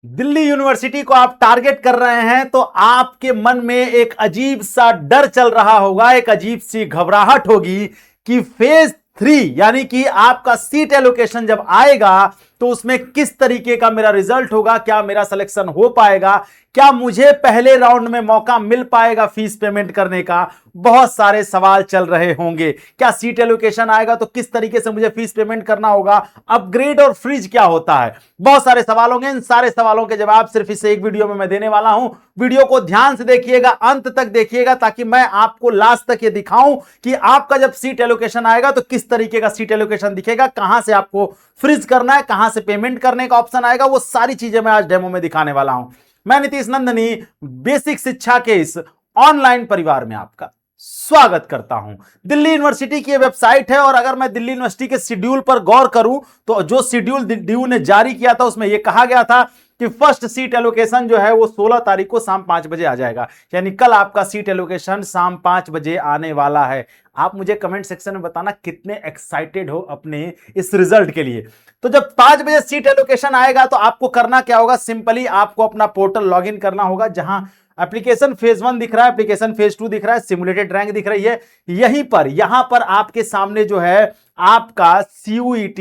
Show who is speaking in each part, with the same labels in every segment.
Speaker 1: Delhi university को आप target कर रहे हैं तो आपके मन में एक अजीब सा डर चल रहा होगा, एक अजीब सी घबराहट होगी कि फेज 3 यानी कि आपका सीट एलोकेशन जब आएगा तो उसमें किस तरीके का मेरा रिजल्ट होगा, क्या मेरा सिलेक्शन हो पाएगा, क्या मुझे पहले राउंड में मौका मिल पाएगा फीस पेमेंट करने का। बहुत सारे सवाल चल रहे होंगे। क्या सीट एलोकेशन आएगा तो किस तरीके से मुझे फीस पेमेंट करना होगा, अपग्रेड और फ्रीज क्या होता है, बहुत सारे सवाल होंगे। इन सारे सवालों के जवाब सिर्फ इस एक वीडियो में मैं देने वाला हूं। वीडियो को ध्यान से देखिएगा, अंत तक देखिएगा, ताकि मैं आपको लास्ट तक ये दिखाऊं कि आपका जब सीट एलोकेशन आएगा तो किस तरीके का सीट एलोकेशन दिखेगा, कहां से आपको फ्रीज करना है, कहां से पेमेंट करने का ऑप्शन आएगा, वो सारी चीजें मैं आज डेमो में दिखाने वाला हूं। मैं नीतीश नंदनी बेसिक शिक्षा के इस ऑनलाइन परिवार में आपका स्वागत करता हूं। दिल्ली यूनिवर्सिटी की वेबसाइट है और अगर मैं दिल्ली यूनिवर्सिटी के शेड्यूल पर गौर करूं तो जो शेड्यूल डीयू ने जारी किया था उसमें यह कहा गया था कि फर्स्ट सीट एलोकेशन जो है वो 16 तारीख को शाम 5 बजे आ जाएगा, यानी कल आपका सीट एलोकेशन शाम 5 बजे आने वाला है। आप मुझे कमेंट सेक्शन में बताना कितने एक्साइटेड हो अपने इस रिजल्ट के लिए। तो जब 5 बजे सीट एलोकेशन आएगा तो आपको करना क्या होगा, सिंपली आपको अपना पोर्टल लॉगिन करना होगा। जहां एप्लीकेशन फेज 1 दिख रहा है, एप्लीकेशन फेज 2 दिख रहा है, सिमुलेटेड रैंक दिख रही है, यहां पर आपके सामने जो है आपका CUET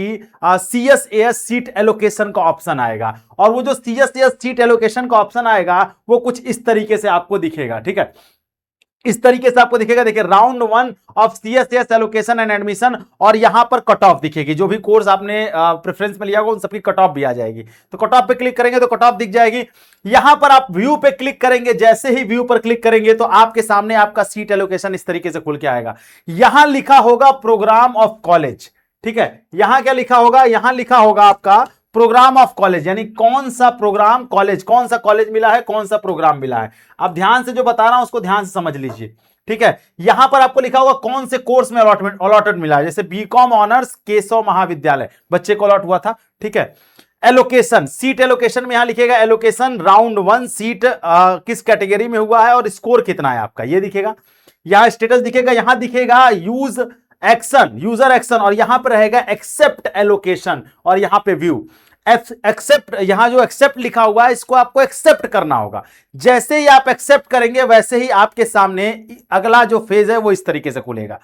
Speaker 1: CSAS सीट एलोकेशन का ऑप्शन आएगा। और वो जो CSAS सीट एलोकेशन का ऑप्शन आएगा वो कुछ इस तरीके से आपको दिखेगा। ठीक है, इस तरीके से आपको दिखेगा। देखिए, round 1 of CSAS allocation and admission, और यहां पर कट ऑफ दिखेगी। जो भी कोर्स आपने प्रेफरेंस में लिया होगा उन सबकी कट ऑफ भी आ जाएगी। तो कट ऑफ पे क्लिक करेंगे तो कट ऑफ दिख जाएगी। यहां पर आप व्यू पे क्लिक करेंगे, जैसे ही व्यू पर क्लिक करेंगे तो आपके सामने आपका सीट एलोकेशन इस तरीके से खुल के आएगा। यहां लिखा होगा प्रोग्राम ऑफ कॉलेज। ठीक है, यहां क्या लिखा होगा, यहां लिखा होगा आपका प्रोग्राम ऑफ कॉलेज, यानी कौन सा प्रोग्राम कॉलेज, कौन सा कॉलेज मिला है, कौन सा प्रोग्राम मिला है। अब ध्यान से जो बता रहा हूं उसको ध्यान से समझ लीजिए। ठीक है, यहां पर आपको लिखा होगा कौन से कोर्स में अलॉटेड मिला है। जैसे बीकॉम ऑनर्स केशव महाविद्यालय बच्चे को अलॉट हुआ था। ठीक है, एलोकेशन, सीट एलोकेशन में यहां लिखेगा एलोकेशन राउंड 1 सीट किस कैटेगरी में हुआ है और स्कोर कितना है आपका, ये दिखेगा। यहां स्टेटस दिखेगा, यहां दिखेगा यूज एक्शन, यूजर एक्शन, और यहां पर रहेगा एक्सेप्ट एलोकेशन, और यहां पे व्यू एक्सेप्ट। यहां जो एक्सेप्ट लिखा हुआ है इसको आपको एक्सेप्ट करना होगा। जैसे ही आप एक्सेप्ट करेंगे वैसे ही आपके सामने अगला जो फेज है वो इस तरीके से खुलेगा।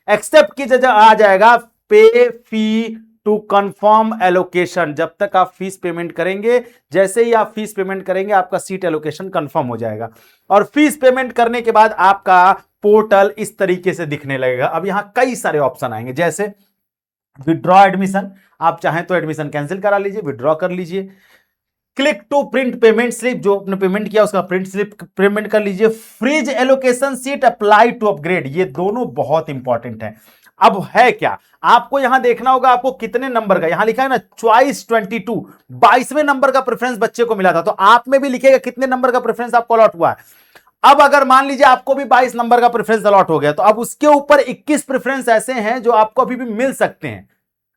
Speaker 1: एक्सेप्ट की जगह आ जाएगा पे फी टू कंफर्म एलोकेशन। जब तक आप फीस पेमेंट करेंगे, जैसे ही आप फीस पेमेंट करेंगे आपका सीट एलोकेशन कंफर्म हो जाएगा। और फीस पेमेंट करने के बाद आपका पोर्टल इस तरीके से दिखने लगेगा। अब यहां कई सारे ऑप्शन आएंगे, जैसे विड्रॉ एडमिशन, आप चाहें तो एडमिशन कैंसिल करा लीजिए, विड्रॉ कर लीजिए। Click to print payment slip, जो आपने पेमेंट किया उसका प्रिंट स्लिप पेमेंट कर लीजिए। Freeze allocation seat apply to upgrade, ये दोनों बहुत इंपॉर्टेंट है। अब है क्या, आपको यहां देखना होगा आपको कितने नंबर का, यहां लिखा है ना चॉइस 22, 22वें नंबर का प्रेफरेंस बच्चे को मिला था, तो आप में भी लिखेगा कितने नंबर का प्रेफरेंस आपको अलॉट हुआ है। अब अगर मान लीजिए आपको भी 22 नंबर का प्रेफरेंस अलॉट हो गया, तो अब उसके ऊपर 21 प्रेफरेंस ऐसे हैं जो आपको अभी भी मिल सकते हैं।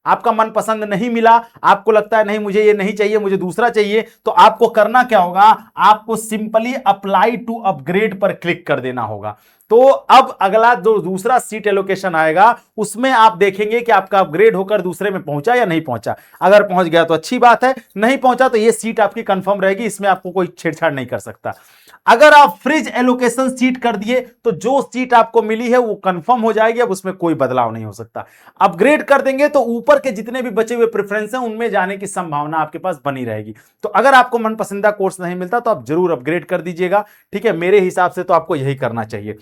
Speaker 1: आपका मनपसंद नहीं मिला, आपको लगता है नहीं मुझे ये नहीं चाहिए, मुझे दूसरा चाहिए, तो आपको करना क्या होगा, आपको सिंपली अप्लाई टू अपग्रेड पर क्लिक कर देना होगा। तो अब अगला जो दूसरा सीट एलोकेशन आएगा उसमें आप देखेंगे कि आपका अपग्रेड होकर दूसरे में पहुंचा या नहीं पहुंचा। अगर पहुंच गया तो अच्छी बात है, नहीं पहुंचा तो ये सीट आपकी कंफर्म रहेगी, इसमें आपको कोई छेड़छाड़ नहीं कर सकता। अगर आप फ्रिज एलोकेशन सीट कर दिए तो जो सीट आपको मिली है वो कंफर्म हो जाएगी, अब उसमें कोई बदलाव नहीं हो सकता। अपग्रेड कर देंगे तो ऊपर के जितने भी बचे हुए प्रेफरेंस हैं उनमें जाने की संभावना आपके पास बनी रहेगी। तो अगर आपको मनपसंदीदा कोर्स नहीं मिलता तो आप जरूर अपग्रेड कर दीजिएगा। ठीक है, मेरे हिसाब से तो आपको यही करना चाहिए।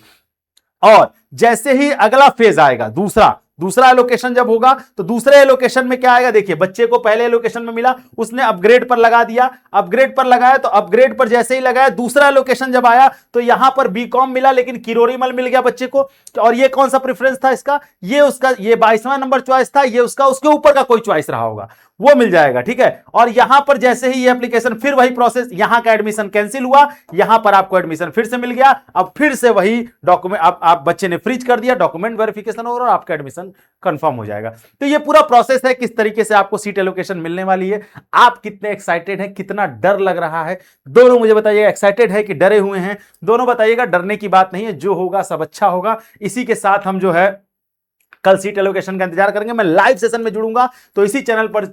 Speaker 1: और जैसे ही अगला फेज आएगा, दूसरा एलोकेशन जब होगा तो दूसरे एलोकेशन में क्या आएगा, देखिए बच्चे को पहले एलोकेशन में मिला, उसने अपग्रेड पर लगा दिया, अपग्रेड पर लगाया, तो अपग्रेड पर जैसे ही लगाया दूसरा एलोकेशन जब आया तो यहां पर बीकॉम मिला लेकिन किरोरीमल मिल गया बच्चे को। और ये कौन सा प्रेफरेंस था इसका, ये उसका, ये 22वां नंबर चॉइस था, ये उसका, उसके ऊपर का कोई चॉइस रहा होगा वो मिल जाएगा। ठीक है, और यहां पर जैसे ही ये एप्लीकेशन, फिर वही प्रोसेस, यहां का एडमिशन कैंसिल हुआ, यहां पर आपको एडमिशन फिर से मिल गया। अब फिर से वही डॉक्यूमेंट, आप बच्चे ने फ्रीज कर दिया, डॉक्यूमेंट वेरिफिकेशन होगा और आपका एडमिशन कंफर्म हो जाएगा। तो ये पूरा प्रोसेस है किस तरीके से आपको सीट एलोकेशन मिलने वाली है। आप कितने एक्साइटेड हैं, कितना डर लग रहा है, दोनों मुझे बताइएगा। एक्साइटेड है कि डरे हुए हैं, दोनों बताइएगा। डरने की बात नहीं है, जो होगा सब अच्छा होगा। इसी के साथ हम जो है कल सीट एलोकेशन का इंतजार करेंगे। मैं लाइव सेशन में जुड़ूंगा, तो इसी चैनल पर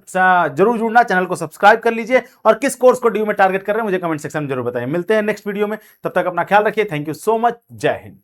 Speaker 1: जरूर जुड़ना, चैनल को सब्सक्राइब कर लीजिए और किस कोर्स को ड्यू में टारगेट कर रहे हैं मुझे कमेंट सेक्शन में जरूर बताइए। मिलते हैं नेक्स्ट वीडियो में, तब तक अपना ख्याल रखिए। Thank you so much. जय हिंद।